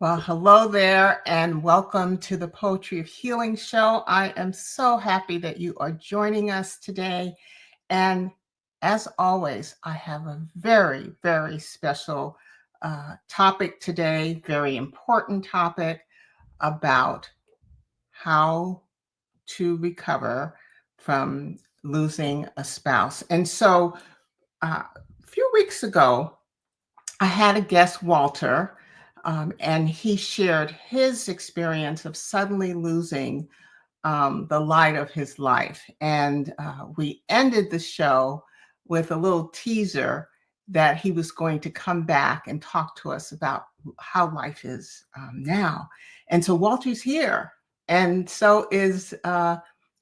Well, hello there, and welcome to the Poetry of Healing show. I am so happy that you are joining us today. And as always, I have a very, very special topic today, very important topic about how to recover from losing a spouse. And so a few weeks ago, I had a guest, Walter, and he shared his experience of suddenly losing the light of his life. And we ended the show with a little teaser that he was going to come back and talk to us about how life is now. And so Walter's here, and so is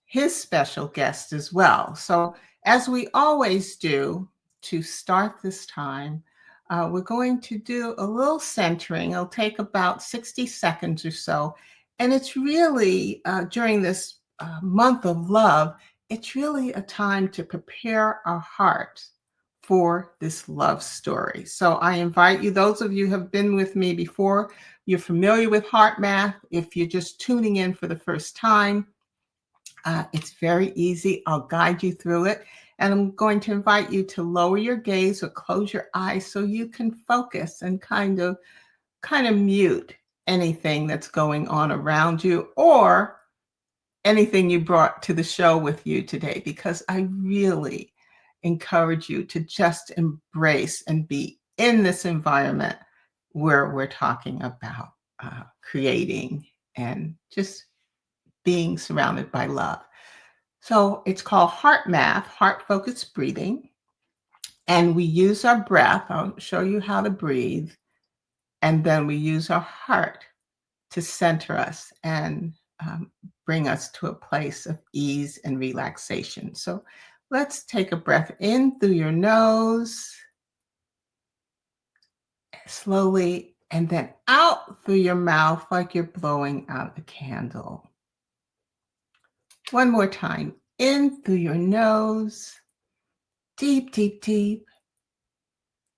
his special guest as well. So, as we always do to start this time, we're going to do a little centering. It'll take about 60 seconds or so. And it's really, during this month of love, it's really a time to prepare our hearts for this love story. So I invite you, those of you who have been with me before, you're familiar with heart math. If you're just tuning in for the first time, it's very easy. I'll guide you through it. And I'm going to invite you to lower your gaze or close your eyes so you can focus and kind of mute anything that's going on around you or anything you brought to the show with you today, because I really encourage you to just embrace and be in this environment where we're talking about creating and just being surrounded by love. So it's called heart math, heart focused breathing. And we use our breath. I'll show you how to breathe. And then we use our heart to center us and bring us to a place of ease and relaxation. So let's take a breath in through your nose, slowly, and then out through your mouth like you're blowing out a candle. One more time, in through your nose, deep, deep, deep,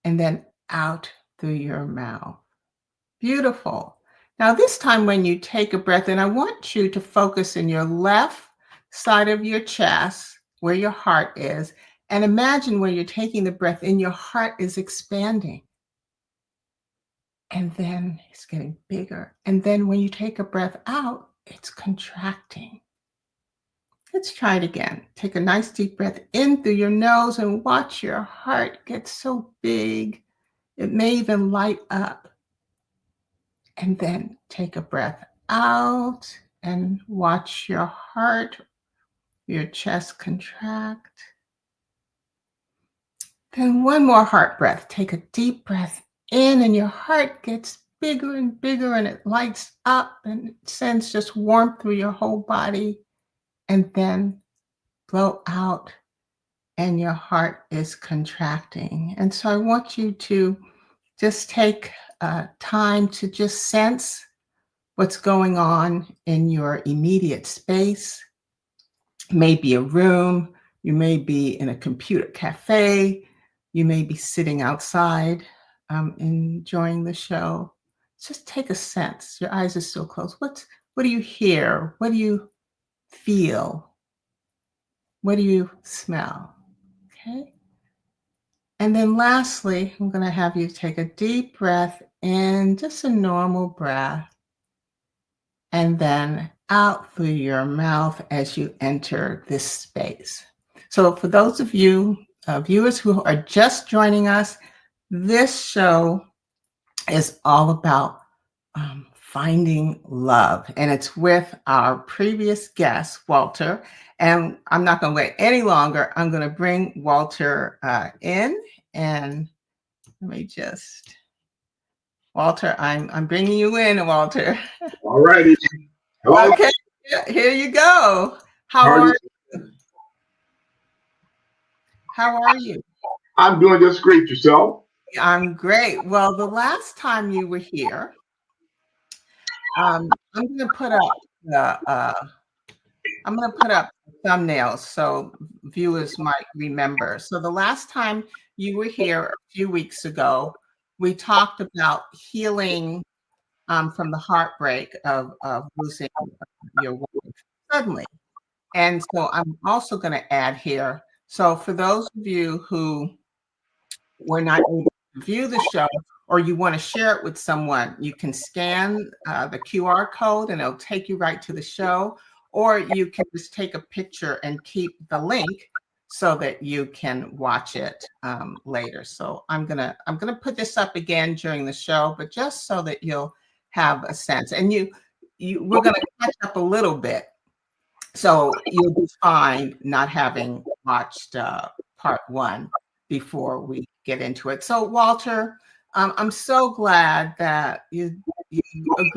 and then out through your mouth. Beautiful. Now, this time when you take a breath in, I want you to focus in your left side of your chest where your heart is, and imagine when you're taking the breath in, your heart is expanding. And then it's getting bigger. And then when you take a breath out, it's contracting. Let's try it again. Take a nice deep breath in through your nose and watch your heart get so big. It may even light up. And then take a breath out and watch your heart, your chest contract. Then one more heart breath. Take a deep breath in and your heart gets bigger and bigger and it lights up and it sends just warmth through your whole body. And then blow out and your heart is contracting. And so I want you to just take time to just sense what's going on in your immediate space. Maybe a room, you may be in a computer cafe, you may be sitting outside enjoying the show. Just take a sense. Your eyes are still closed. What do you hear? What do you feel? What do you smell? Okay. And then lastly, I'm going to have you take a deep breath in, just a normal breath, and then out through your mouth as you enter this space. So for those of you viewers who are just joining us, this show is all about finding love, and it's with our previous guest, Walter. And I'm not going to wait any longer. I'm going to bring Walter in, and let me just, Walter, I'm bringing you in, Walter. All righty. Hello. Okay, here you go. How How are you? are you? How are you? I'm doing just great. Yourself? I'm great. Well, the last time you were here, I'm going to put up the I'm going to put up thumbnails so viewers might remember. So the last time you were here a few weeks ago, we talked about healing from the heartbreak of losing your wife suddenly. And so I'm also going to add here. So for those of you who were not able to view the show, or you want to share it with someone, you can scan the QR code and it'll take you right to the show, or you can just take a picture and keep the link so that you can watch it later. So I'm gonna put this up again during the show, but just so that you'll have a sense. And we're gonna catch up a little bit, so you'll be fine not having watched part one before we get into it. So Walter, I'm so glad that you agree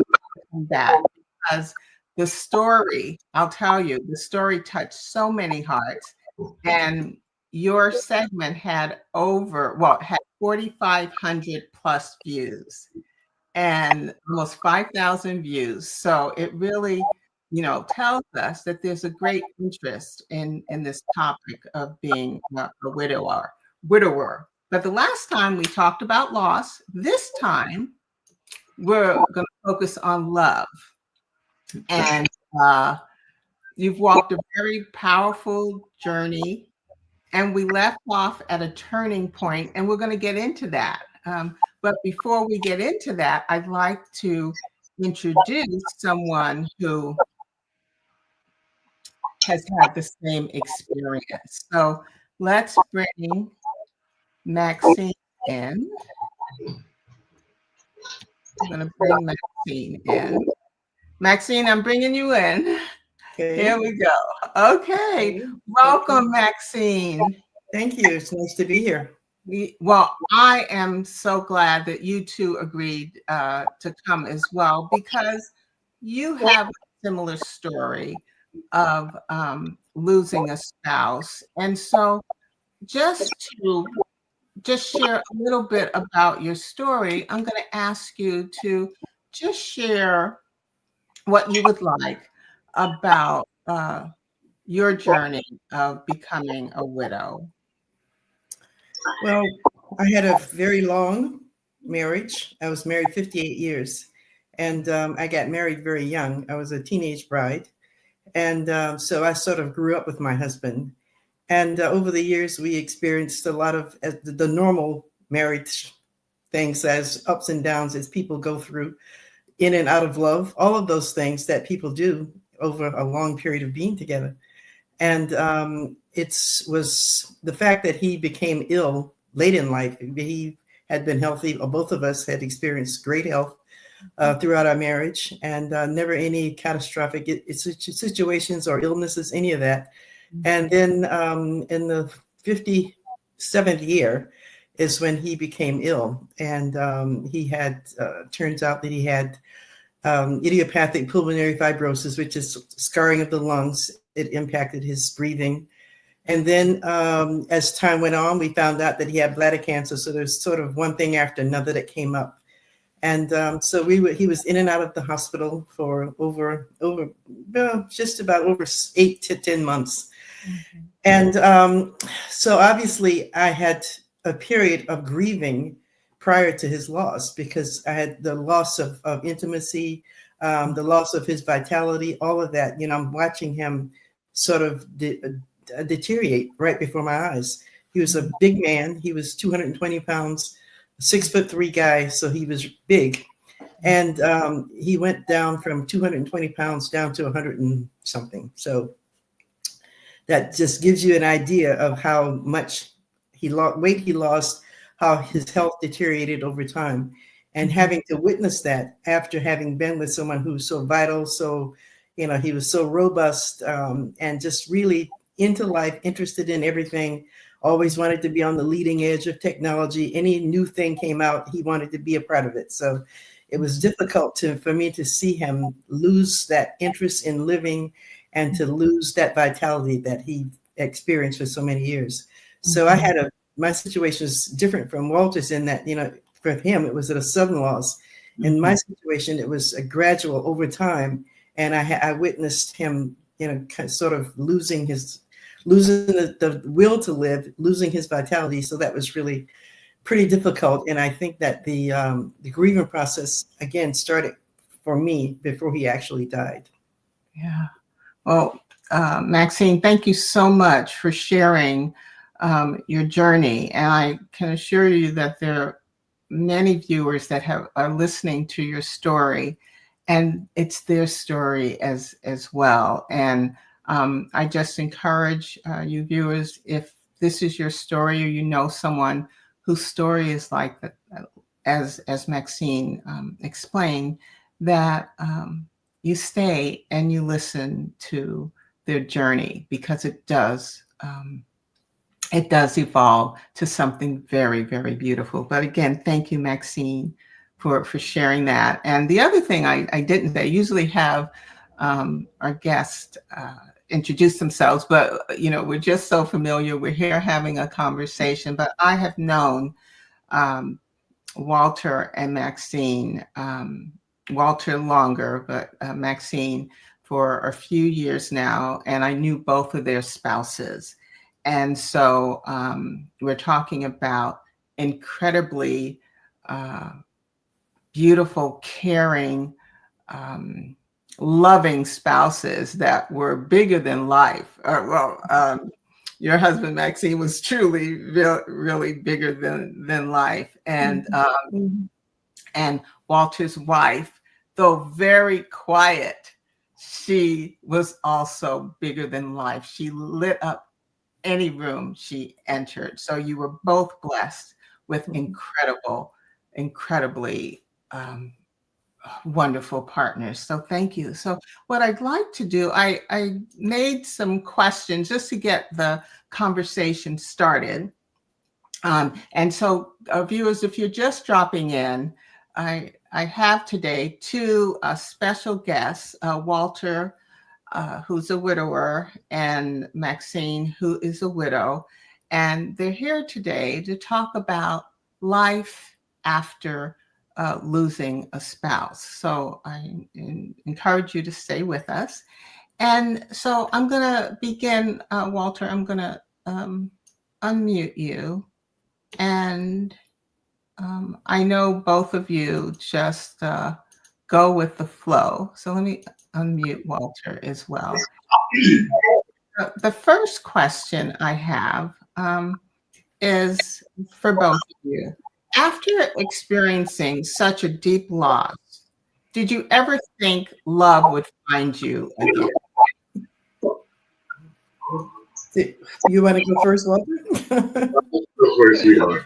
with that, because the story, I'll tell you, the story touched so many hearts, and your segment had 4,500 plus views and almost 5,000 views. So it really, tells us that there's a great interest in this topic of being a widower. But the last time we talked about loss, this time we're going to focus on love. And you've walked a very powerful journey, and we left off at a turning point, and we're going to get into that. But before we get into that, I'd like to introduce someone who has had the same experience. So let's bring Maxine in. I'm going to bring Maxine in. Maxine, I'm bringing you in. Okay. Here we go. Okay. Welcome, Maxine. Thank you. It's nice to be here. Well, I am so glad that you two agreed to come as well, because you have a similar story of losing a spouse. And so just share a little bit about your story, I'm going to ask you to just share what you would like about your journey of becoming a widow. Well, I had a very long marriage. I was married 58 years, and I got married very young. I was a teenage bride. And so I sort of grew up with my husband. And over the years, we experienced a lot of the normal marriage things, as ups and downs as people go through in and out of love, all of those things that people do over a long period of being together. And it was the fact that he became ill late in life. He had been healthy. Both of us had experienced great health throughout our marriage, and never any catastrophic situations or illnesses, any of that. And then in the 57th year is when he became ill. And he had, turns out that he had idiopathic pulmonary fibrosis, which is scarring of the lungs. It impacted his breathing. And then as time went on, we found out that he had bladder cancer. So there's sort of one thing after another that came up. And so he was in and out of the hospital for just about over 8 to 10 months. Mm-hmm. And so obviously I had a period of grieving prior to his loss, because I had the loss of intimacy, the loss of his vitality, all of that. I'm watching him sort of deteriorate right before my eyes. He was a big man. He was 220 pounds, 6'3" guy. So he was big. And he went down from 220 pounds down to 100 and something. So that just gives you an idea of how much weight he lost, how his health deteriorated over time. And having to witness that after having been with someone who's so vital, so, he was so robust, and just really into life, interested in everything, always wanted to be on the leading edge of technology. Any new thing came out, he wanted to be a part of it. So it was difficult for me to see him lose that interest in living and to lose that vitality that he experienced for so many years. So I had my situation is different from Walter's in that, for him, it was a sudden loss. In my situation, it was a gradual over time. And I witnessed him, sort of losing the will to live, losing his vitality. So that was really pretty difficult. And I think that the grieving process, again, started for me before he actually died. Yeah. Well, Maxine, thank you so much for sharing your journey. And I can assure you that there are many viewers that are listening to your story, and it's their story as well. And I just encourage you viewers, if this is your story or you know someone whose story is like that, as Maxine explained, that you stay and you listen to their journey, because it does evolve to something very, very beautiful. But again, thank you, Maxine, for sharing that. And the other thing I didn't say, I usually have our guests introduce themselves, but we're just so familiar. We're here having a conversation, but I have known Walter and Maxine, Walter longer, but Maxine for a few years now, and I knew both of their spouses. And so we're talking about incredibly beautiful, caring, loving spouses that were bigger than life. Your husband, Maxine, was truly really bigger than life. And and Walter's wife, though very quiet, she was also bigger than life. She lit up any room she entered. So you were both blessed with incredibly wonderful partners. So thank you. So what I'd like to do, I made some questions just to get the conversation started. And so viewers, if you're just dropping in, I have today two special guests, Walter, who's a widower, and Maxine, who is a widow. And they're here today to talk about life after losing a spouse. So I encourage you to stay with us. And so I'm going to begin, Walter, I'm going to unmute you. And I know both of you just go with the flow. So let me unmute Walter as well. The first question I have is for both of you. After experiencing such a deep loss, did you ever think love would find you again? You want to go first, Walter? Go first, sweetheart.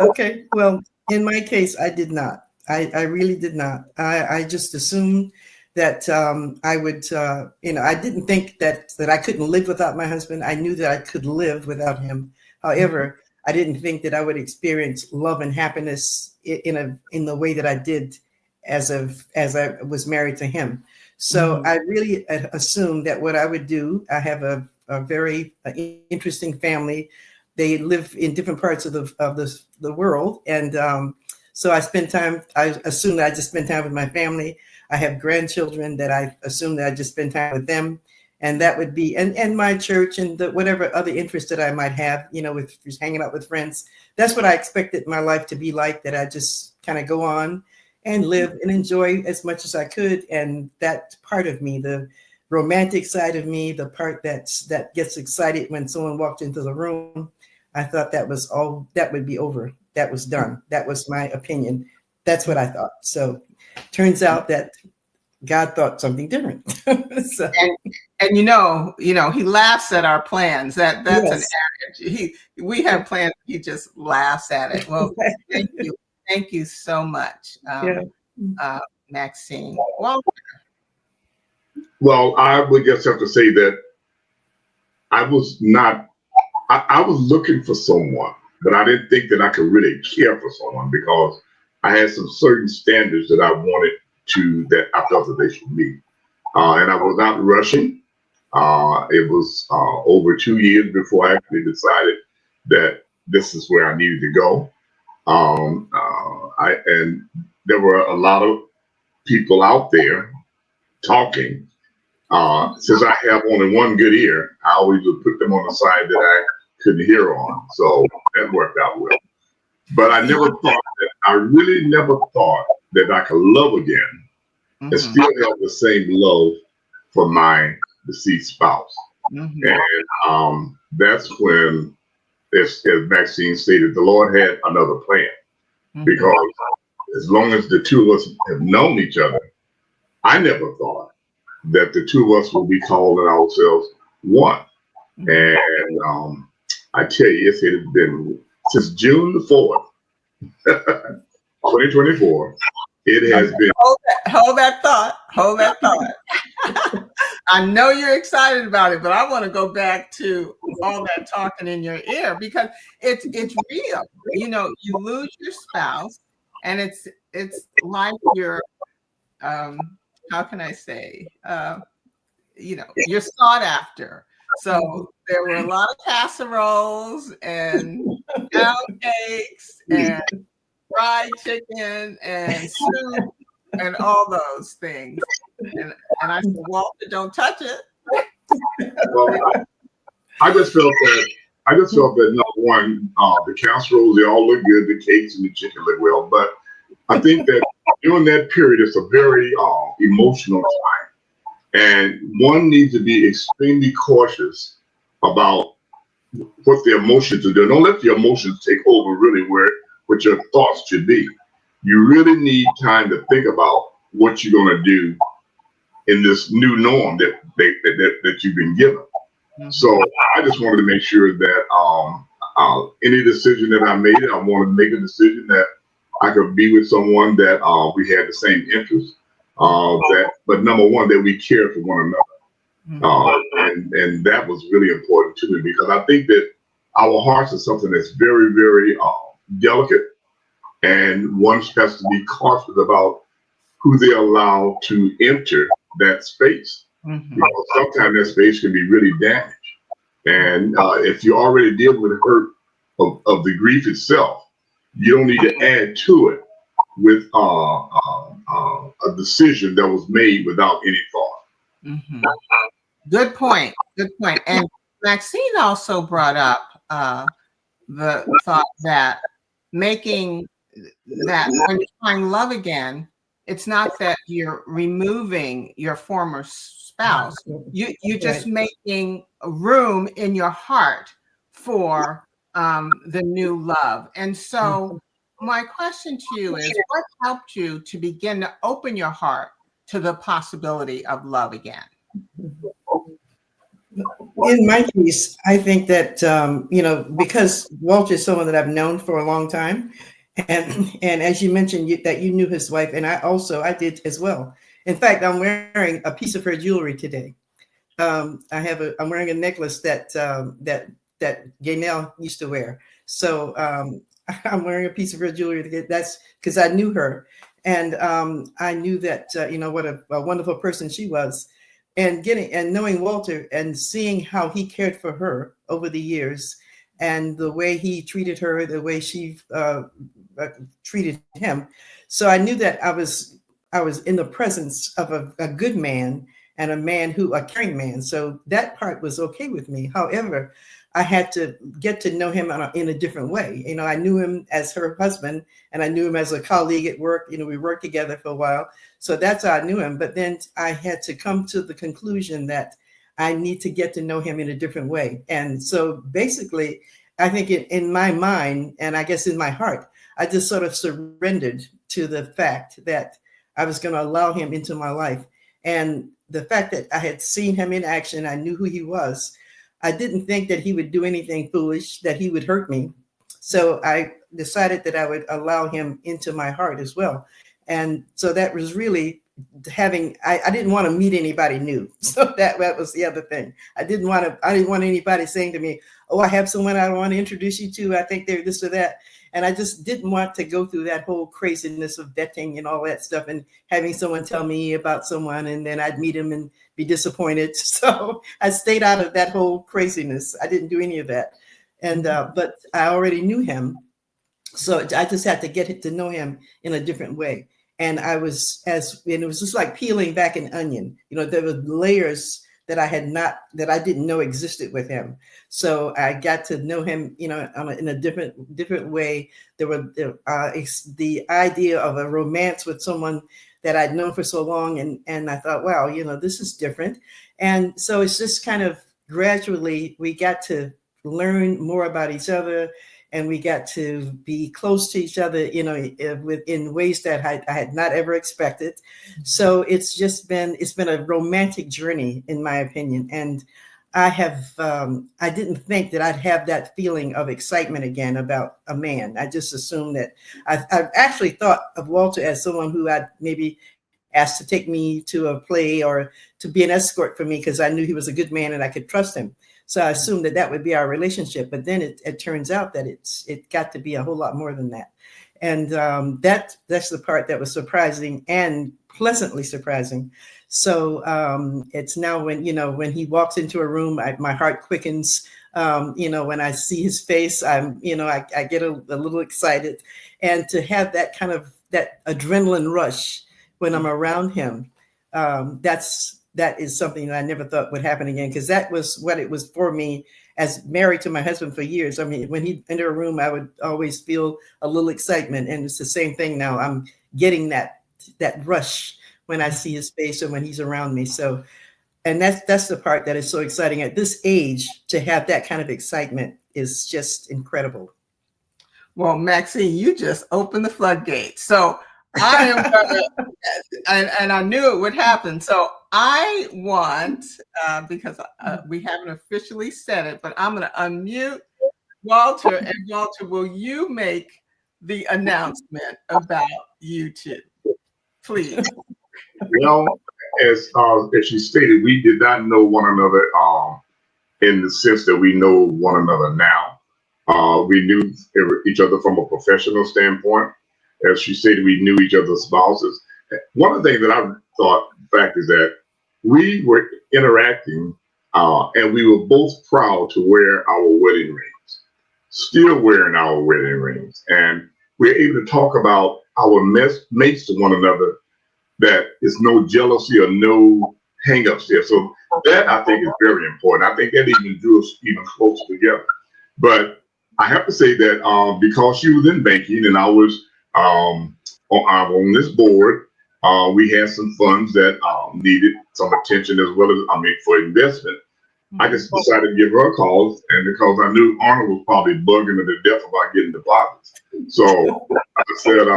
Okay. Well, in my case, I did not. I really did not. I just assumed that I would, I didn't think that I couldn't live without my husband. I knew that I could live without him. However, I didn't think that I would experience love and happiness in the way that I did as I was married to him. So I really assumed that what I would do, I have a very interesting family. They live in different parts of the world. And so I assume that I just spend time with my family. I have grandchildren that I assume that I just spend time with them. And that would be, and my church and whatever other interests that I might have, with just hanging out with friends. That's what I expected my life to be like, that I just kind of go on and live and enjoy as much as I could. And that part of me, the romantic side of me, the part that gets excited when someone walked into the room, I thought that would be over. That was done. That was my opinion. That's what I thought. So turns out that God thought something different. So. And he laughs at our plans. That's Yes. an adage. We have plans. He just laughs at it. Well, thank you so much, Maxine. Well, I would just have to say that I was not. I was looking for someone, but I didn't think that I could really care for someone, because I had some certain standards that I wanted that I felt that they should meet. And I was not rushing. It was over 2 years before I actually decided that this is where I needed to go. And there were a lot of people out there talking. Since I have only one good ear, I always would put them on the side that I couldn't hear on. So that worked out well. But I really never thought that I could love again and still have the same love for my deceased spouse. And that's when, as Maxine stated, the Lord had another plan. Because as long as the two of us have known each other, I never thought that the two of us would be calling ourselves one. And I tell you, it has been since June the 4th, 2024. It has been. Hold that thought. Hold that thought. I know you're excited about it, but I want to go back to all that talking in your ear because it's real. You know, you lose your spouse, and it's like you're how can I say you know, you're sought after. So there were a lot of casseroles and pound cakes and fried chicken and soup and all those things. And I said, Walter, don't touch it. Well, I just felt that number one, the casseroles, they all look good, the cakes and the chicken look well, but I think that during that period, it's a very emotional time. And one needs to be extremely cautious about what the emotions are doing. Don't let the emotions take over really where what your thoughts should be. You really need time to think about what you're going to do in this new norm that you've been given. So I just wanted to make sure that any decision that I made, I want to make a decision that I could be with someone that we had the same interests. But number one, that we care for one another. And that was really important to me because I think that our hearts are something that's very, very delicate. And one has to be cautious about who they allow to enter that space. Because sometimes that space can be really damaged. And if you're already dealing with hurt of the grief itself, you don't need to add to it with a decision that was made without any thought. Good point. Good point. And Maxine also brought up the thought that making that when you find love again, it's not that you're removing your former spouse. You're just making room in your heart for the new love. And so my question to you is, what helped you to begin to open your heart to the possibility of love again? In my case, I think that, you know, because Walter is someone that I've known for a long time. And as you mentioned that you knew his wife, and I did as well. In fact, I'm wearing a piece of her jewelry today. I'm wearing a necklace that Gaynell used to wear. So I'm wearing a piece of her jewelry. That's because I knew her, and I knew that you know what a wonderful person she was, and knowing Walter and seeing how he cared for her over the years, and the way he treated her, the way she treated him. So I knew that I was in the presence of a good man and a caring man. So that part was okay with me. However, I had to get to know him in a different way. You know, I knew him as her husband, and I knew him as a colleague at work. You know, we worked together for a while. So that's how I knew him. But then I had to come to the conclusion that I need to get to know him in a different way. And so basically, I think in my mind, and I guess in my heart, I just sort of surrendered to the fact that I was going to allow him into my life. And the fact that I had seen him in action, I knew who he was. I didn't think that he would do anything foolish, that he would hurt me. So I decided that I would allow him into my heart as well. And so that was really I didn't want to meet anybody new. So that was the other thing. I didn't want anybody saying to me, oh, I have someone I want to introduce you to. I think they're this or that. And I just didn't want to go through that whole craziness of vetting and all that stuff and having someone tell me about someone and then I'd meet him and be disappointed. So I stayed out of that whole craziness. I didn't do any of that. And but I already knew him. So I just had to get to know him in a different way. And it was just like peeling back an onion. You know, there were layers that I didn't know existed with him. So I got to know him, in a different way. The idea of a romance with someone that I'd known for so long, and I thought, wow, this is different. And so it's just kind of gradually we got to learn more about each other, and we got to be close to each other, in ways that I had not ever expected. So it's been a romantic journey, in my opinion. And I didn't think that I'd have that feeling of excitement again about a man. I just assumed that I've actually thought of Walter as someone who I'd maybe asked to take me to a play or to be an escort for me, because I knew he was a good man and I could trust him. So I assumed that would be our relationship. But then it turns out that it got to be a whole lot more than that. And that's the part that was surprising and pleasantly surprising. So it's now when he walks into a room, my heart quickens. When I see his face, I get a little excited, and to have that kind of that adrenaline rush when I'm around him, that is something that I never thought would happen again, because that was what it was for me as married to my husband for years. I mean, when he entered a room, I would always feel a little excitement, and it's the same thing now. I'm getting that rush when I see his face and when he's around me. So, and that's the part that is so exciting at this age. To have that kind of excitement is just incredible. Well, Maxine, you just opened the floodgates. So I am gonna, and I knew it would happen. So I want, because we haven't officially said it, but I'm going to unmute Walter. And Walter, will you make the announcement about you two, please? As she stated, we did not know one another in the sense that we know one another now. We knew each other from a professional standpoint. As she stated, we knew each other's spouses. One of the things that I thought back is that we were interacting, and we were both proud to wear our wedding rings, still wearing our wedding rings. And we're able to talk about our mates to one another, that is no jealousy or no hang-ups there. So that, I think, is very important. I think that even drew us even closer together. But I have to say that because she was in banking and I was on this board, we had some funds that needed some attention, as well as, for investment. I just decided to give her a call, and because I knew Arnold was probably bugging her to death about getting deposits. So I said,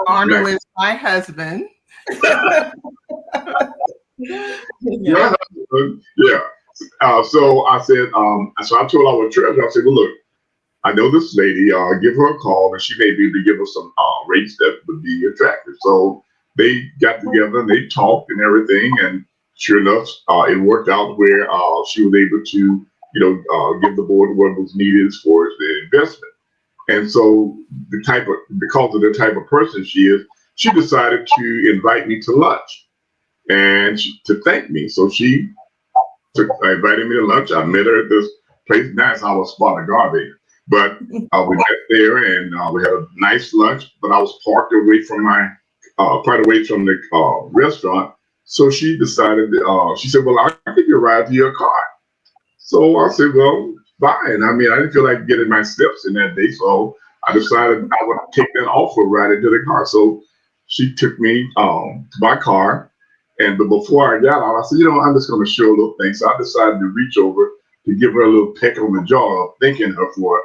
Arnold is my husband. Yeah. So I said, so I told our treasurer, I said, well, look, I know this lady, give her a call, and she may be able to give us some rates that would be attractive. So they got together and they talked and everything, and sure enough, it worked out where she was able to, give the board what was needed as far as the investment. And so because of the type of person she is, she decided to invite me to lunch and to thank me. So she invited me to lunch. I met her at this place. Nice, I was spot of garbage. But we met there and we had a nice lunch, but I was parked away from quite away from the restaurant. So she decided, she said, well, I'll give you a ride to your car. So I said, well, fine. I didn't feel like getting my steps in that day. So I decided I would take that offer right into the car. So she took me to my car. But before I got out, I said, I'm just going to show a little thing. So I decided to reach over to give her a little peck on the jaw, thanking her for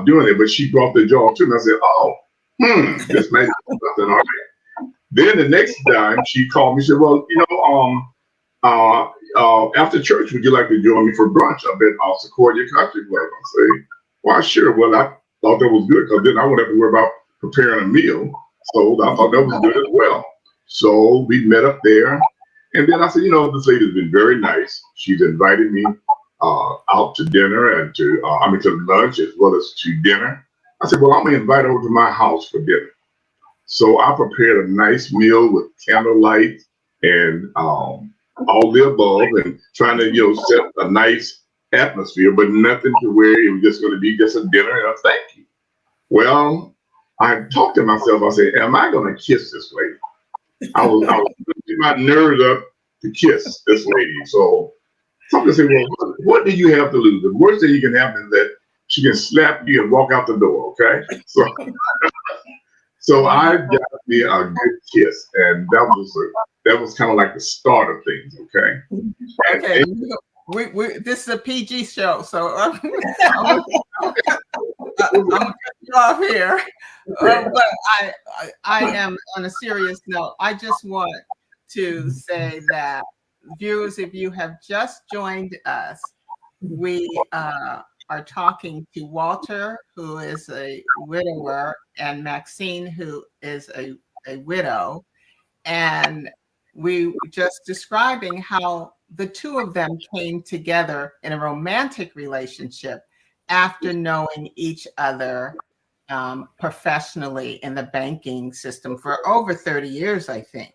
doing it. But she brought the jaw to me. I said, this may be something. All right. Then the next time she called me, she said, well, after church, would you like to join me for brunch up at Sequoia Country Club? I say, well, sure. Well, I thought that was good because then I wouldn't have to worry about preparing a meal. So I thought that was good as well. So we met up there. And then I said, this lady's been very nice. She's invited me out to dinner and to lunch as well as to dinner. I said, well, I'm going to invite her over to my house for dinner. So I prepared a nice meal with candlelight and all the above, and trying to, set a nice atmosphere, but nothing to where it was just going to be just a dinner and a thank you. Well, I talked to myself. I said, am I going to kiss this lady? I was putting my nerves up to kiss this lady. So Some people say, well, what do you have to lose? The worst thing you can happen is that she can slap you and walk out the door, okay? So I got me a good kiss, and that was kind of like the start of things, okay? Okay, And we this is a PG show, so I'm gonna cut you off here. But I am on a serious note. I just want to say that viewers, if you have just joined us, we are talking to Walter, who is a widower, and Maxine, who is a widow. And we were just describing how the two of them came together in a romantic relationship after knowing each other professionally in the banking system for over 30 years, I think,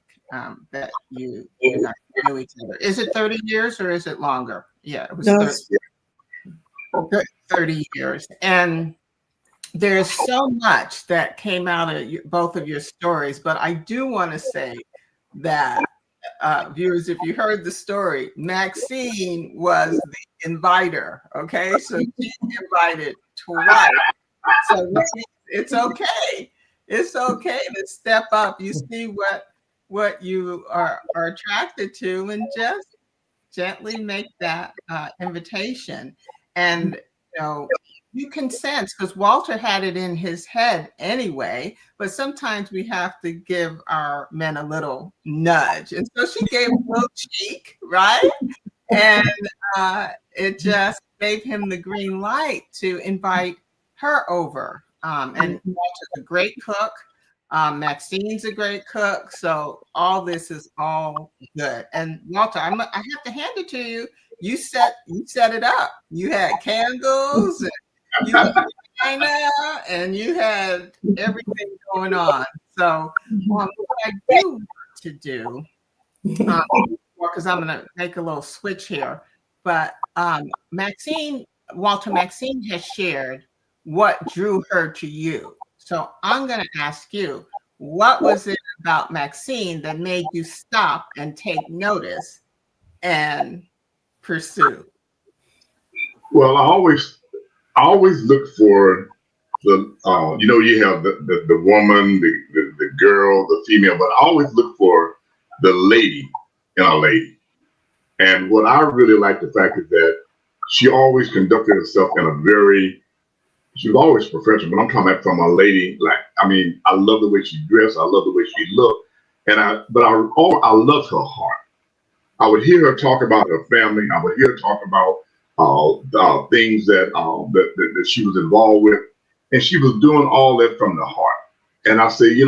that you guys knew each other. Is it 30 years or is it longer? Yeah, it was No, 30, 30 years. And there's so much that came out of both of your stories, but I do want to say that viewers, if you heard the story, Maxine was the inviter. Okay, so she invited twice. So it's okay. It's okay to step up. You see what you are attracted to, and just gently make that invitation. And you can sense, because Walter had it in his head anyway, but sometimes we have to give our men a little nudge. And so she gave a little cheek, right? And it just gave him the green light to invite her over. And Walter's a great cook. Maxine's a great cook. So all this is all good. And Walter, I have to hand it to you. You set it up. You had candles, and you had China, and you had everything going on. So what I do want to do, because I'm going to make a little switch here, but Walter Maxine has shared what drew her to you. So I'm going to ask you, what was it about Maxine that made you stop and take notice and pursue? well, I always look for the you have the woman, the girl, the female, but I always look for the lady in a lady. And what I really like the fact is that she always conducted herself in a very, she was always professional. But I'm coming from a lady, like, I mean, I love the way she dressed, I love the way she looked, I loved her heart. I would hear her talk about her family. I would hear her talk about things that she was involved with, and she was doing all that from the heart. And I say,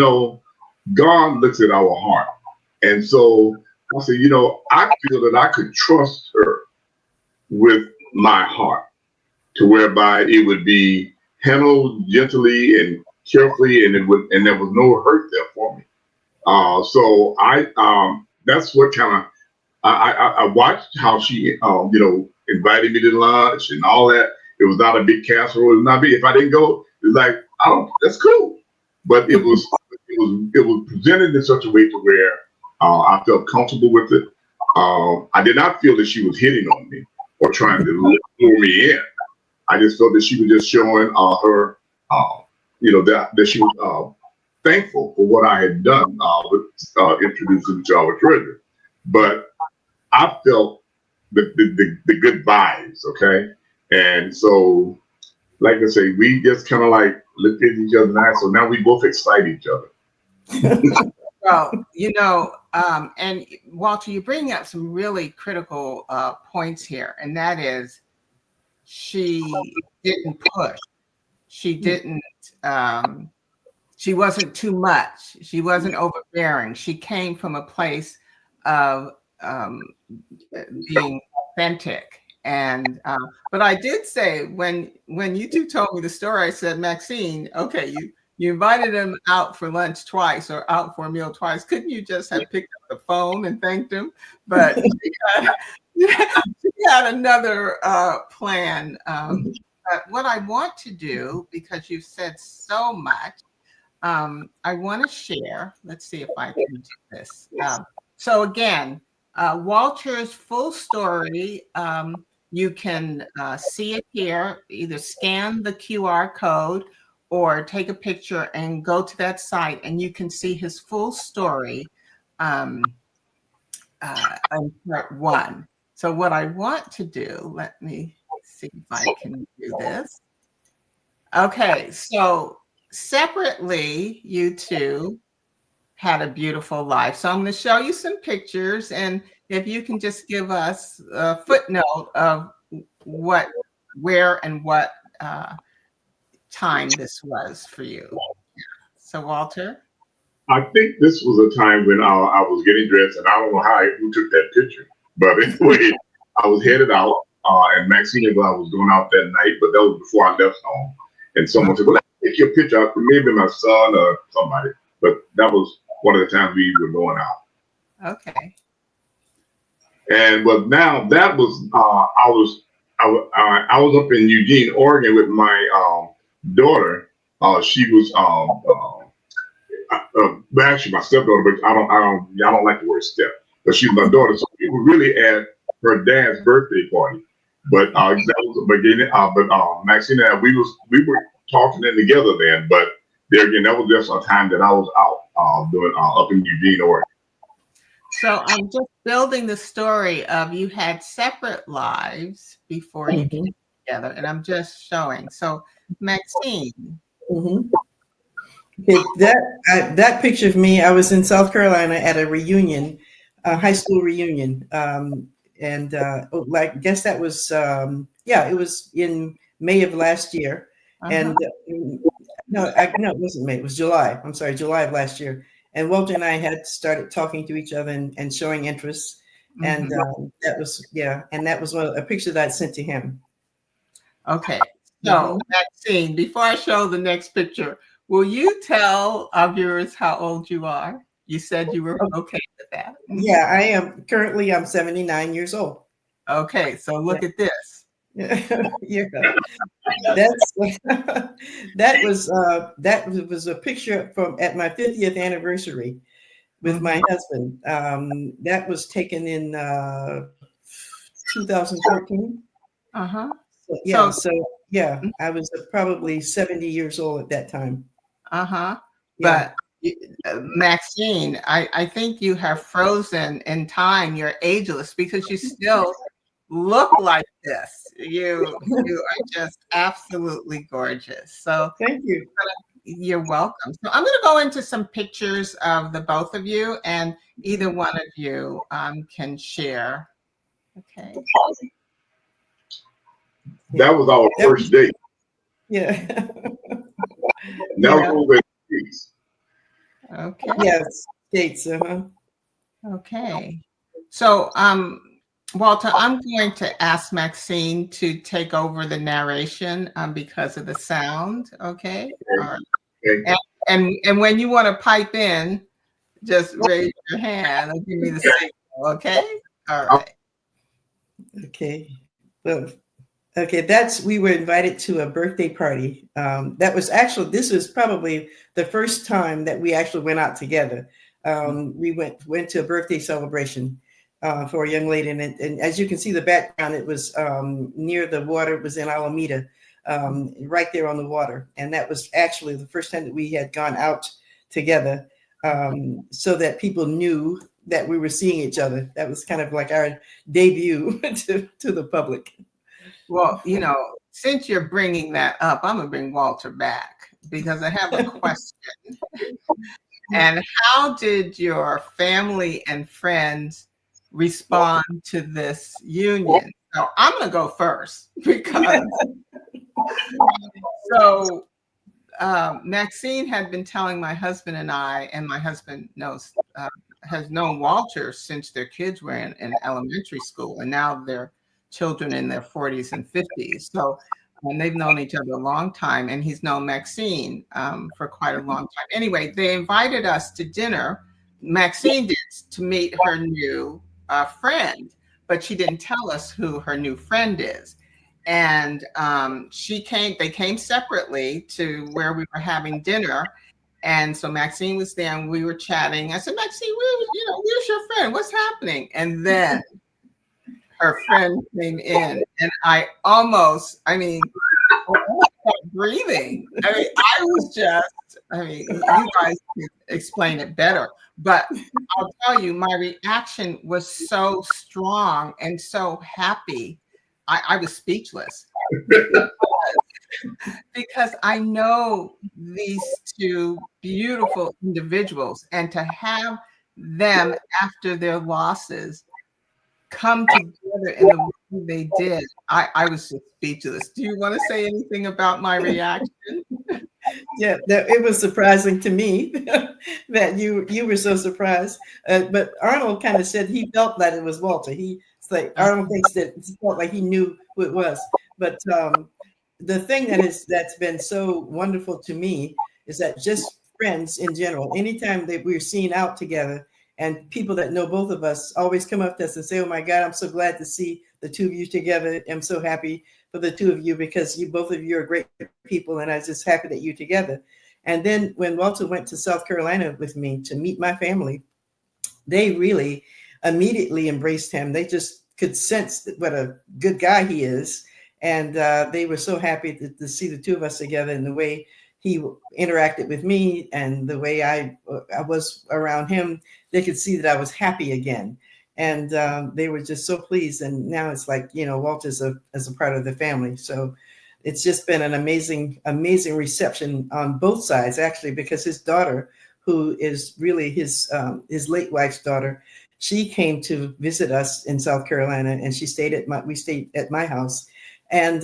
God looks at our heart, and so I say, I feel that I could trust her with my heart, to whereby it would be handled gently and carefully, and there was no hurt there for me. So that's what kind of I watched how she, invited me to lunch and all that. It was not a big casserole. It was not big. If I didn't go, it's like, I don't. That's cool. But it was presented in such a way to where I felt comfortable with it. I did not feel that she was hitting on me or trying to lure me in. I just felt that she was just showing her, that she was thankful for what I had done with introducing to our treasure. But I felt the good vibes, okay? And so, like I say, we just kind of like looked at each other and eyes, so now we both excite each other. Well, and Walter, you bring up some really critical points here, and that is she didn't push. She didn't, she wasn't too much. She wasn't overbearing. She came from a place of being authentic. And but I did say when you two told me the story, I said, Maxine, okay, you invited him out for lunch twice or out for a meal twice. Couldn't you just have picked up the phone and thanked him? But she had another plan. But what I want to do, because you've said so much, I want to share. Let's see if I can do this. So again, Walter's full story, you can see it here. Either scan the QR code or take a picture and go to that site, and you can see his full story in part one. So what I want to do, let me see if I can do this. Okay, so separately, you two had a beautiful life. So I'm going to show you some pictures, and if you can just give us a footnote of what, where, and what time this was for you. So Walter? I think this was a time when I was getting dressed, and I don't know who took that picture. But anyway, I was headed out, and Maxine and I was going out that night, but that was before I left home. And someone said, "Well, let's take your picture." Maybe my son or somebody. But that was one of the times we were going out. Okay. And but now that was I was up in Eugene, Oregon with my daughter. She was actually my stepdaughter, but I don't like the word step, but she's my daughter. So we were really at her dad's birthday party. But that was the beginning. But Maxine and I, we were talking in together then. But there again, that was just a time that I was out doing up in Eugene, Oregon. So I'm just building the story of you had separate lives before you came together, and I'm just showing. So Maxine. Okay, that picture of me, I was in South Carolina at a reunion, a high school reunion, and guess that was it was in May of last year, and no, it wasn't May, it was July. I'm sorry, July of last year. And Walter and I had started talking to each other and showing interest, and that was and that was a picture that I sent to him. Okay, so Maxine, before I show the next picture, will you tell our viewers how old you are? You said you were okay with that. Yeah, I am. Currently, I'm 79 years old. Okay, so look at this. Yeah, that was a picture from at my 50th anniversary with my husband. That was taken in 2014. I was probably 70 years old at that time. But Maxine, I think you have frozen in time. You're ageless because you still look like this. You are just absolutely gorgeous. So thank you. You're welcome. So I'm going to go into some pictures of the both of you, and either one of you can share. Okay. That was our first date. Yeah. That was over at States. Okay. Yes, States. Okay. So, Walter, I'm going to ask Maxine to take over the narration because of the sound. Okay. All right. Okay. And when you want to pipe in, just raise your hand and give me the signal. Okay. All right. Okay. Well, okay. We were invited to a birthday party. This was probably the first time that we actually went out together. We went to a birthday celebration for a young lady, and as you can see the background, it was near the water. It was in Alameda, right there on the water, and that was actually the first time that we had gone out together, so that people knew that we were seeing each other. That was kind of like our debut to the public. Well, since you're bringing that up, I'm going to bring Walter back because I have a question. And how did your family and friends respond to this union? So I'm going to go first because Maxine had been telling my husband and I, and my husband has known Walter since their kids were in elementary school, and now they're children in their 40s and 50s. So they've known each other a long time, and he's known Maxine for quite a long time. Anyway, they invited us to dinner. Maxine did, to meet her new friend, but she didn't tell us who her new friend is. And they came separately to where we were having dinner. And so Maxine was there and we were chatting. I said, Maxine, where's your friend? What's happening? And then her friend came in and I almost stopped breathing. You guys can explain it better, but I'll tell you, my reaction was so strong and so happy. I was speechless because I know these two beautiful individuals, and to have them after their losses come together in the way they did, I was just speechless. Do you want to say anything about my reaction? Yeah, it was surprising to me that you were so surprised. But Arnold kind of said he felt that it was Walter. Arnold thinks that he felt like he knew who it was. But the thing that's been so wonderful to me is that just friends in general, anytime that we're seen out together, and people that know both of us always come up to us and say, "Oh my God, I'm so glad to see the two of you together. I'm so happy for the two of you because both of you are great people, and I'm just happy that you're together." And then when Walter went to South Carolina with me to meet my family, they really immediately embraced him. They just could sense what a good guy he is. And they were so happy to see the two of us together, and the way he interacted with me and the way I was around him. They could see that I was happy again. And they were just so pleased. And now it's like, Walter's as a part of the family. So it's just been an amazing, amazing reception on both sides, actually, because his daughter, who is really his late wife's daughter, she came to visit us in South Carolina, and we stayed at my house. And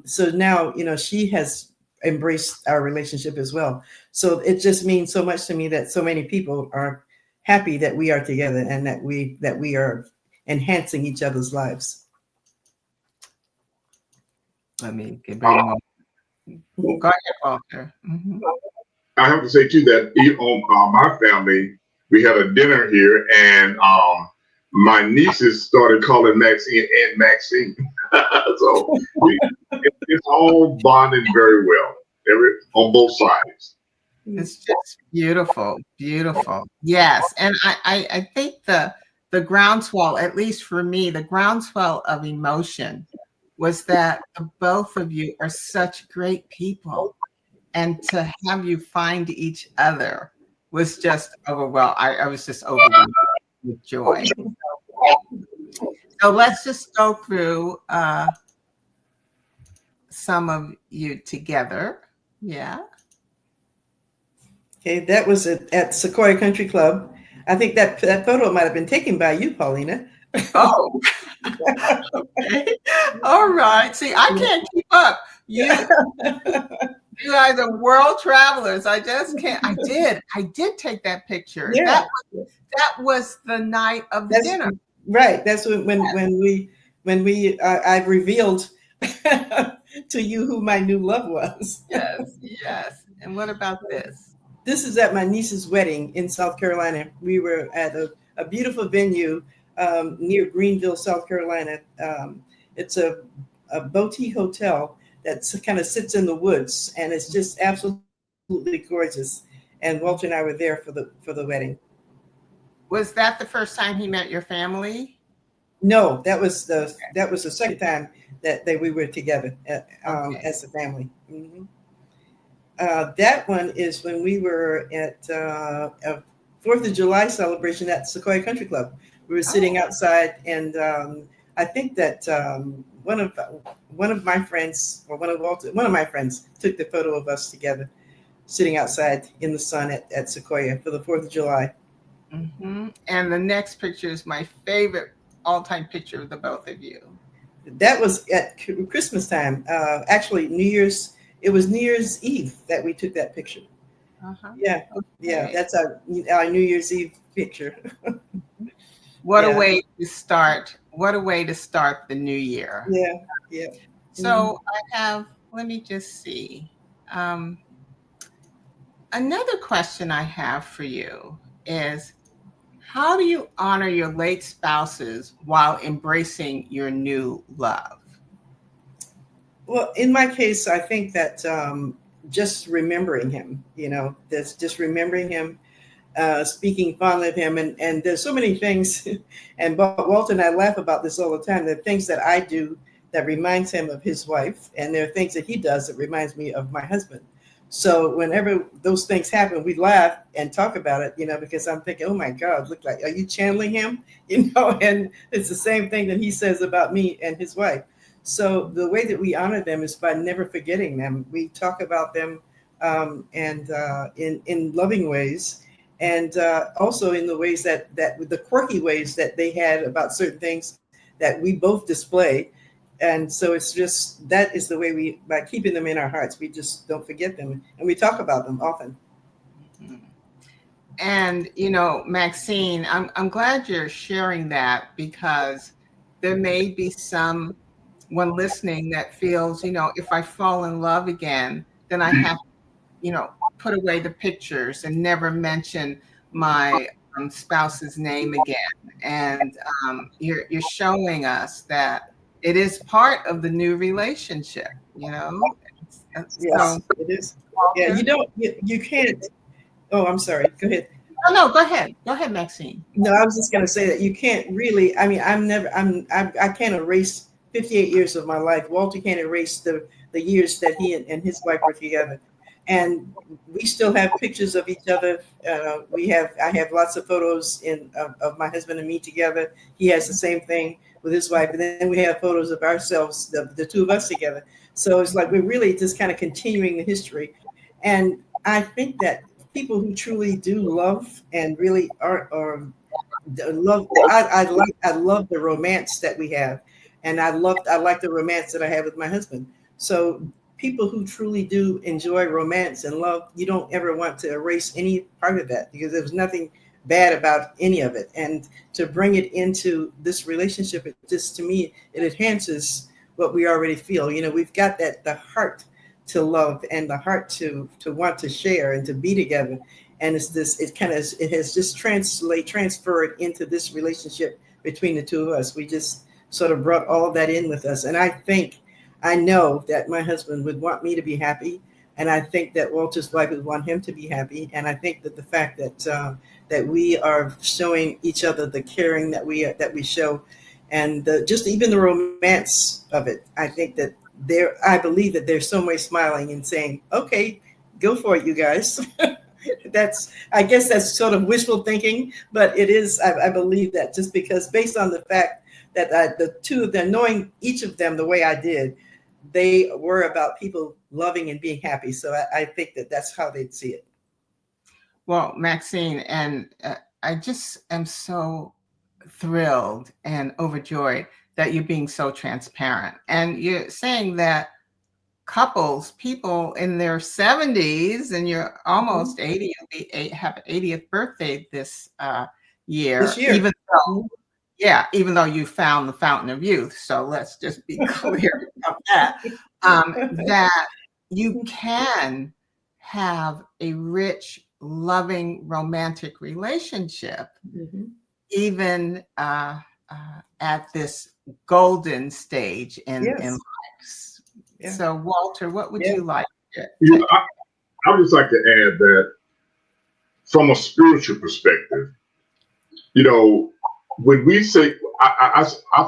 so now, she has embraced our relationship as well. So it just means so much to me that so many people are happy that we are together and that we are enhancing each other's lives. Let me get ready. Go ahead, Walter. Mm-hmm. I have to say too that on my family, we had a dinner here, and my nieces started calling Maxine Aunt Maxine. So it's all bonded very well, on both sides. It's just beautiful, beautiful. Yes, and I think the groundswell, at least for me, the groundswell of emotion was that the both of you are such great people, and to have you find each other was just overwhelmed. I was just overwhelmed with joy. So let's just go through some of you together. Yeah. Okay, that was at Sequoia Country Club. I think that photo might have been taken by you, Paulina. Oh, okay. All right. See, I can't keep up. You guys are world travelers. I just can't. I did take that picture. Yeah. That was the night of the dinner. Right. That's when I revealed to you who my new love was. Yes, yes. And what about this? This is at my niece's wedding in South Carolina. We were at a beautiful venue near Greenville, South Carolina. It's a boutique hotel that kind of sits in the woods, and it's just absolutely gorgeous. And Walter and I were there for the wedding. Was that the first time he met your family? No, that was the second time that we were together as a family. Mm-hmm. That one is when we were at a 4th of July celebration at Sequoia Country Club. We were sitting outside, and I think that one of my friends, or one of my friends, took the photo of us together, sitting outside in the sun at Sequoia for the 4th of July. Mm-hmm. And the next picture is my favorite all-time picture of the both of you. That was at Christmas time. Actually, it was New Year's Eve that we took that picture. Uh-huh. Yeah, okay. Yeah, that's our New Year's Eve picture. What a way to start! What a way to start the new year. Yeah, yeah. So let me just see. Another question I have for you is, how do you honor your late spouses while embracing your new love? Well, in my case, I think that just remembering him, that's just remembering him, speaking fondly of him. And there's so many things, and Walter and I laugh about this all the time. There are things that I do that reminds him of his wife, and there are things that he does that reminds me of my husband. So whenever those things happen, we laugh and talk about it, because I'm thinking, oh my God, look like, are you channeling him? And it's the same thing that he says about me and his wife. So the way that we honor them is by never forgetting them. We talk about them, and in loving ways, and also in the ways that the quirky ways that they had about certain things that we both display. And so it's just, that is the way by keeping them in our hearts, we just don't forget them, and we talk about them often. And Maxine, I'm glad you're sharing that, because there may be someone listening that feels, if I fall in love again, then I have put away the pictures and never mention my spouse's name again. And you're showing us that it is part of the new relationship. Yes, So it is. Yeah, Walter? you can't. Oh, I'm sorry. Go ahead. Oh, no, go ahead. Go ahead, Maxine. No, I was just going to say that you can't really. I mean, I can't erase 58 years of my life. Walter can't erase the years that he and his wife were together, and we still have pictures of each other. I have lots of photos of my husband and me together. He has the same thing with his wife, and then we have photos of ourselves, the two of us together. So it's like we're really just kind of continuing the history, and I think that people who truly do love and really are love. I love the romance that we have, and I like the romance that I have with my husband. So people who truly do enjoy romance and love, you don't ever want to erase any part of that, because there's nothing bad about any of it. And to bring it into this relationship, it just, to me, it enhances what we already feel. We've got the heart to love and the heart to want to share and to be together. And it has just transferred into this relationship between the two of us. We just sort of brought all that in with us. And I know that my husband would want me to be happy. And I think that Walter's wife would want him to be happy. And I think that the fact that we are showing each other the caring that we show, and just even the romance of it, I believe that they're somewhere smiling and saying, okay, go for it, you guys. I guess that's sort of wishful thinking, but it is, I believe that, just because based on the fact that the two of them, knowing each of them the way I did, they were about people loving and being happy. So I think that that's how they'd see it. Well, Maxine, and I just am so thrilled and overjoyed that you're being so transparent. And you're saying that people in their 70s, and you're almost 80, have an 80th birthday this year. This year. Even though you found the fountain of youth. So let's just be clear about that. That you can have a rich, loving, romantic relationship, even at this golden stage in life. Yeah. So, Walter, what would you like to I would just like to add that from a spiritual perspective, when we say, I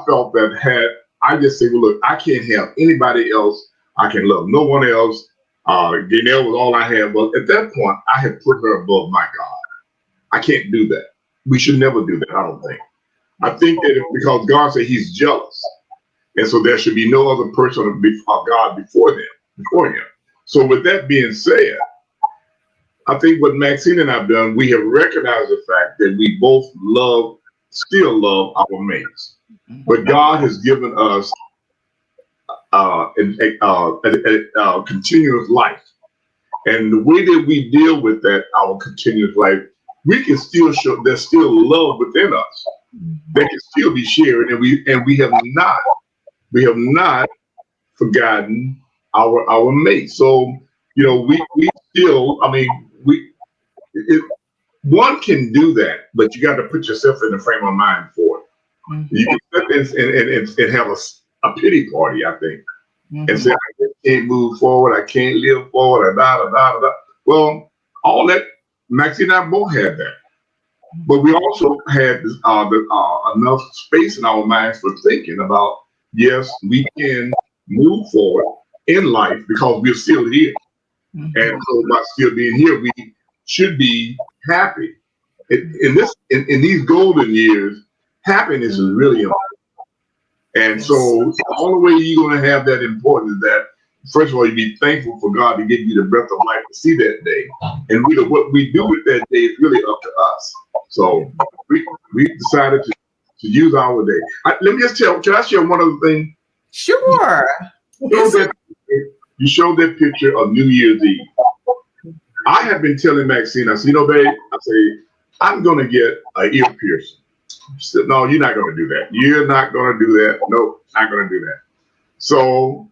felt that I just say, well, look, I can't have anybody else. I can love no one else. Danielle was all I had. But at that point, I had put her above my God. I can't do that. We should never do that, I don't think. I think that because God said he's jealous. And so there should be no other person of God before him. So with that being said, I think what Maxine and I have done, we have recognized the fact that we both still love our mates. But God has given us a continuous life. And the way that we deal with that, our continuous life, we can still show there's still love within us that can still be shared. And we have not forgotten our mates. So, we still, one can do that, but you got to put yourself in the frame of mind for it. You can sit and have a pity party, I think. and say, I just can't move forward, I can't live forward, da. Well, all that, Maxine and I both had that. But we also had enough space in our minds for thinking about, yes, we can move forward in life because we're still here. And so by still being here, we should be happy. In these golden years, happiness is really important. And so the only way you're going to have that importance is that, first of all, you be thankful for God to give you the breath of life to see that day. And what we do with that day is really up to us. So we decided to use our day. Let me just can I share one other thing? Sure. You showed that picture of New Year's Eve. I have been telling Maxine, I said, babe, I say, I'm going to get an ear piercing. She said, no, you're not going to do that. You're not going to do that. Nope, not going to do that. So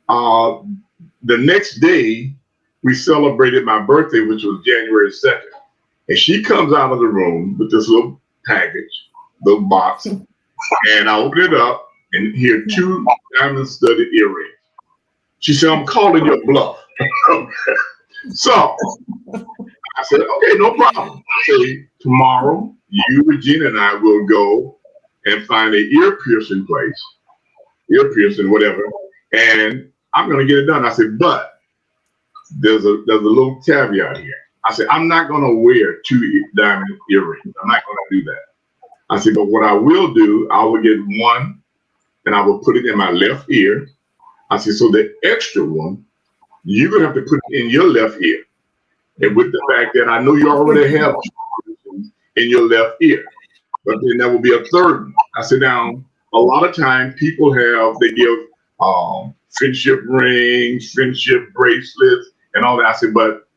the next day, we celebrated my birthday, which was January 2nd. And she comes out of the room with this little package, little box, and I open it up and here 2 diamond-studded earrings. She said, I'm calling your bluff. So I said, okay, no problem. I say, tomorrow, you, Regina, and I will go and find an ear piercing place, whatever, and I'm going to get it done. I said, but there's a little caveat here. I said, I'm not going to wear 2 diamond earrings. I'm not going to do that. I said, but what I will do, I will get one and I will put it in my left ear. I said, so the extra one, you're going to have to put it in your left ear. And with the fact that I know you already have in your left ear, but then there will be a third one. I said, now, a lot of time people they give friendship rings, friendship bracelets, and all that. I said, but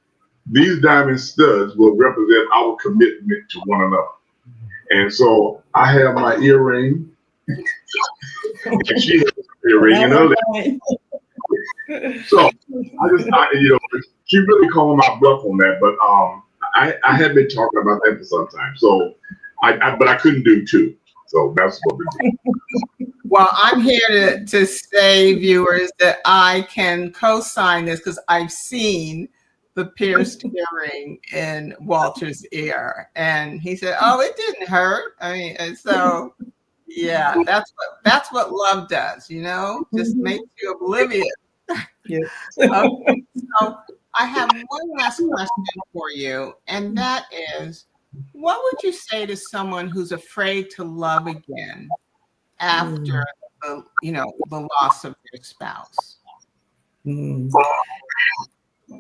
these diamond studs will represent our commitment to one another. And so I have my earring, and she has an earring in her left. So I just thought, she really called my bluff on that, but I had been talking about that for some time. So but I couldn't do 2. So that's what we did. Well, I'm here to say, viewers, that I can co-sign this because I've seen the pierced earring in Walter's ear, and he said, "Oh, it didn't hurt." I mean, and so yeah, that's what love does, just makes you oblivious. Yes. Okay, so I have one last question for you, and that is, what would you say to someone who's afraid to love again after the loss of their spouse?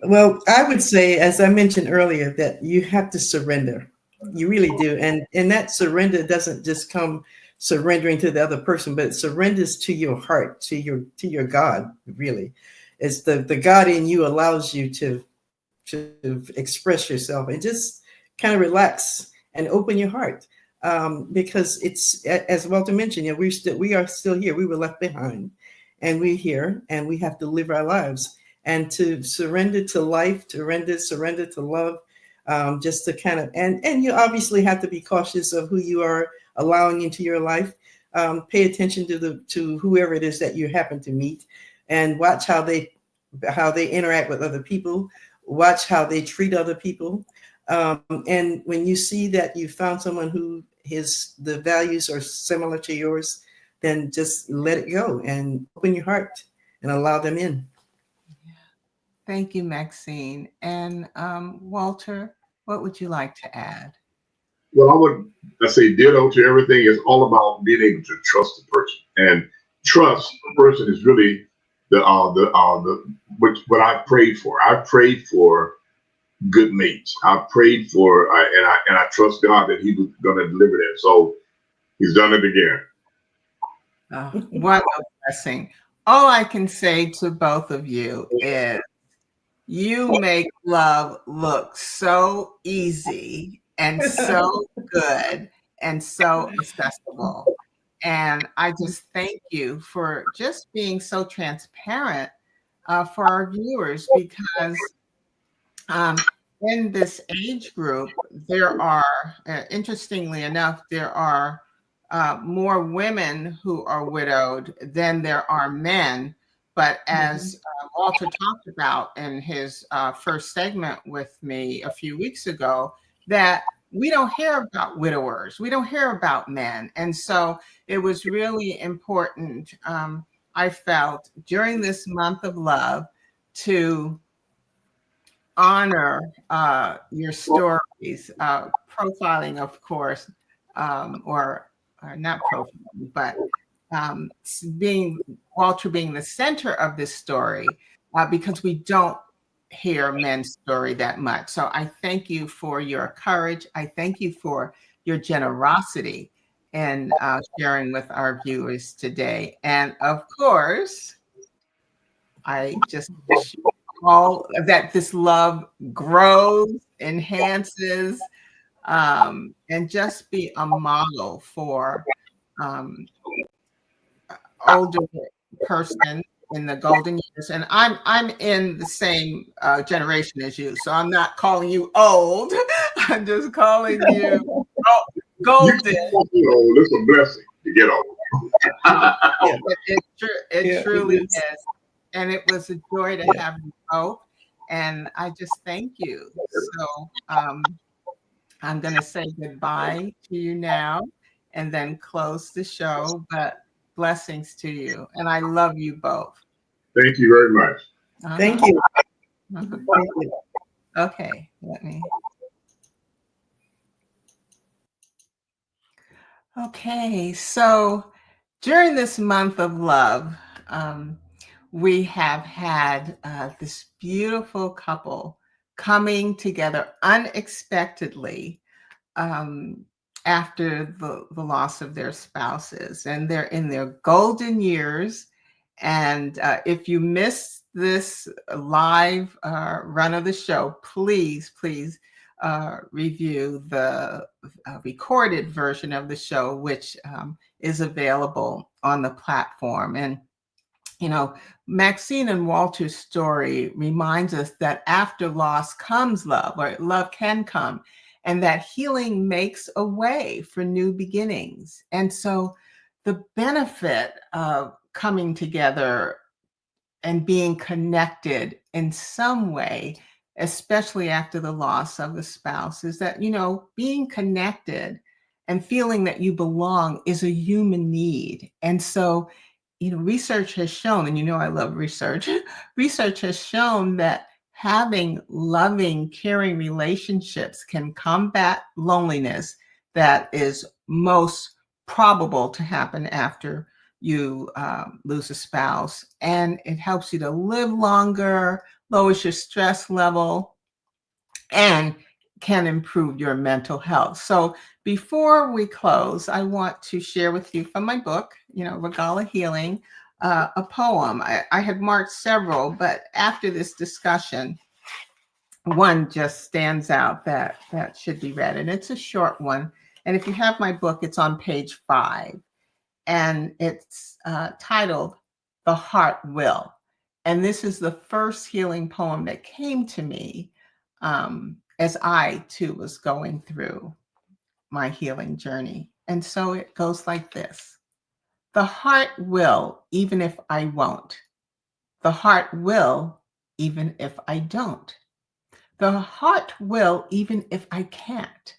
Well, I would say, as I mentioned earlier, that you have to surrender. You really do. And that surrender doesn't just come surrendering to the other person, but it surrenders to your heart, to your God, really. It's the God in you allows you to express yourself and just kind of relax and open your heart. Because it's, as Walter mentioned, we are still here. We were left behind, and we're here, and we have to live our lives. And to surrender to life, surrender to love, just to kind of, and you obviously have to be cautious of who you are allowing into your life. Pay attention to whoever it is that you happen to meet, and watch how they interact with other people. Watch how they treat other people. And when you see that you found someone who the values are similar to yours, then just let it go and open your heart and allow them in. Thank you, Maxine. And Walter, what would you like to add? Well, I say ditto to everything. It's all about being able to trust the person, and trust the person is really what I prayed for. I prayed for good mates. I prayed for, and I trust God that He was going to deliver that. So He's done it again. Oh, what a blessing. All I can say to both of you is, you make love look so easy and so good and so accessible. And I just thank you for just being so transparent for our viewers, because in this age group, there are, interestingly enough, there are more women who are widowed than there are men. But as Walter talked about in his first segment with me a few weeks ago, that we don't hear about widowers, we don't hear about men. And so it was really important, I felt, during this month of love to honor your stories, profiling, of course, or not profiling, but being Walter being the center of this story, because we don't hear men's story that much. So I thank you for your courage. I thank you for your generosity in sharing with our viewers today. And of course, I just wish you all that this love grows, enhances, and just be a model for um, older person in the golden years. And I'm in the same generation as you, so I'm not calling you old. I'm just calling you golden. It's a blessing to get old. It truly is. And it was a joy to have you both. And I just thank you. So I'm going to say goodbye to you now and then close the show. But blessings to you. And I love you both. Thank you very much. Thank you. Uh-huh. Thank you. Okay, let me. Okay, so during this month of love, we have had this beautiful couple coming together unexpectedly after the loss of their spouses, and they're in their golden years. And if you missed this live run of the show, please review the recorded version of the show, which is available on the platform. And you know, Maxine and Walter's story reminds us that after loss comes love, or love can come, and that healing makes a way for new beginnings. And so the benefit of coming together and being connected in some way, especially after the loss of the spouse, is that, you know, being connected and feeling that you belong is a human need. And so, you know, research has shown, and you know, I love research, research has shown that having loving, caring relationships can combat loneliness that is most probable to happen after you lose a spouse. And it helps you to live longer, lowers your stress level, and can improve your mental health. So before we close, I want to share with you from my book, you know, Regala Healing, a poem. I had marked several, but after this discussion, one just stands out that should be read. And it's a short one. And if you have my book, it's on page 5. And it's titled The Heart Will. And this is the first healing poem that came to me as I too was going through my healing journey. And so it goes like this. The heart will, even if I won't. The heart will, even if I don't. The heart will, even if I can't.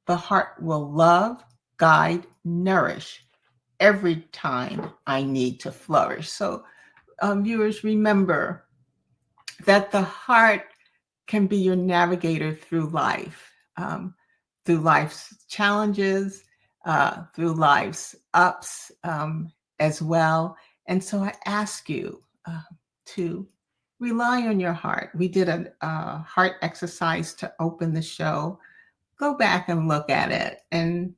The heart will love, guide, nourish every time I need to flourish. So viewers, remember that the heart can be your navigator through life, through life's challenges, through life's ups as well. And so I ask you to rely on your heart. We did a heart exercise to open the show. Go back and look at it and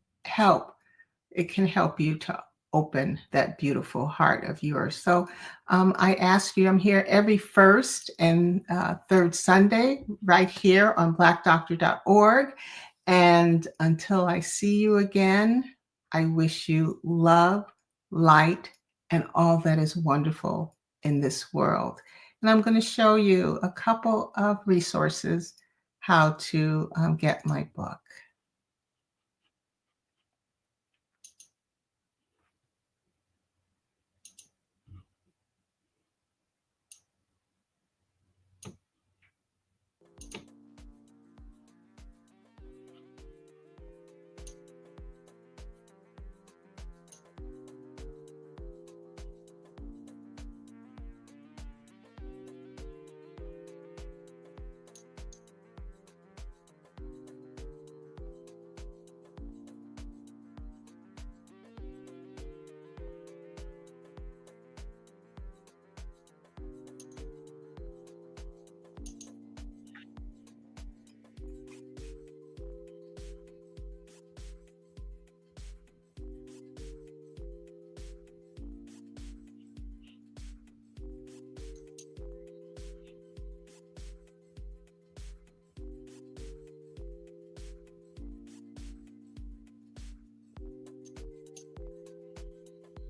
it can help you to open that beautiful heart of yours. So I ask you, I'm here every first and third Sunday right here on blackdoctor.org. And until I see you again, I wish you love, light, and all that is wonderful in this world. And I'm going to show you a couple of resources how to get my book.